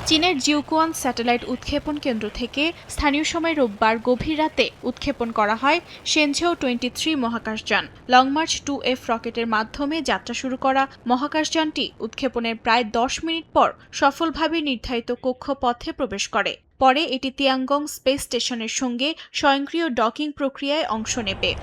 চীনের Jiuquan satellite উৎক্ষেপণ কেন্দ্র থেকে স্থানীয় সময় রোববার গভীর রাতে উৎক্ষেপণ করা হয় শেনঝেও 23 মহাকাশযান। লং মার্চ 2F রকেটের মাধ্যমে যাত্রা শুরু করা মহাকাশযানটি উৎক্ষেপণের প্রায় 10 মিনিট পর সফলভাবে নির্ধারিত কক্ষপথে প্রবেশ করে। পরে এটি তিয়াঙ্গং স্পেস স্টেশনের সঙ্গে স্বয়ংক্রিয় ডকিং প্রক্রিয়ায় অংশ নেবে।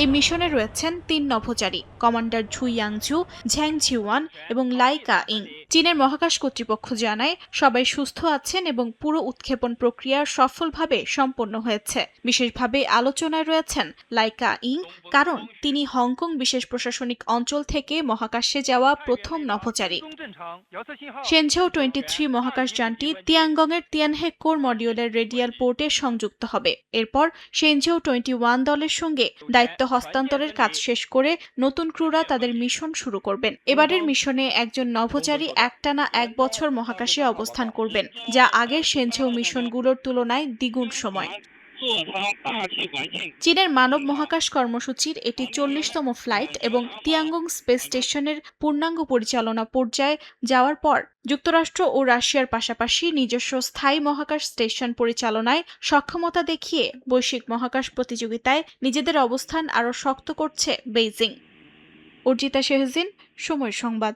এই মিশনে রয়েছেন 3 নভোচারী, কমান্ডার ঝু ইয়াংঝু, ঝ্যাং ঝিওয়ান এবং লাই কা ইং। চীনের মহাকাশ কর্তৃপক্ষ জানায় সবাই সুস্থ আছেন এবং পুরো উৎক্ষেপণ প্রক্রিয়া সফলভাবে সম্পন্ন হয়েছে। বিশেষভাবে আলোচনায় রয়েছেন লাই কা ইং, কারণ তিনি হংকং বিশেষ প্রশাসনিক অঞ্চল থেকে মহাকাশে যাওয়া প্রথম নভোচারী। শেনঝেও 23 মহাকাশযানটি তিয়াঙ্গংয়ের তিয়ানহে কোর মডিউলের রেডিয়াল পোর্টে সংযুক্ত হবে। এরপর শেনঝেও 21 দলের সঙ্গে দায়িত্ব হস্তান্তরের কাজ শেষ করে নতুন ক্রুরা তাদের মিশন শুরু করবেন। এবারের মিশনে একজন নভোচারী একটানা 1 বছর মহাকাশে অবস্থান করবেন, যা আগের শেনঝেও মিশনগুলোর তুলনায় দ্বিগুণ সময়। চীনের মানব মহাকাশ কর্মসূচির এটি 40তম ফ্লাইট এবং তিয়াঙ্গং স্পেস স্টেশনের পূর্ণাঙ্গ পরিচালনা পর্যায়ে যাওয়ার পর যুক্তরাষ্ট্র ও রাশিয়ার পাশাপাশি নিজস্ব স্থায়ী মহাকাশ স্টেশন পরিচালনায় সক্ষমতা দেখিয়ে বৈশ্বিক মহাকাশ প্রতিযোগিতায় নিজেদের অবস্থান আরও শক্ত করছে বেইজিং। অর্জিতা শেহজিন, সময় সংবাদ।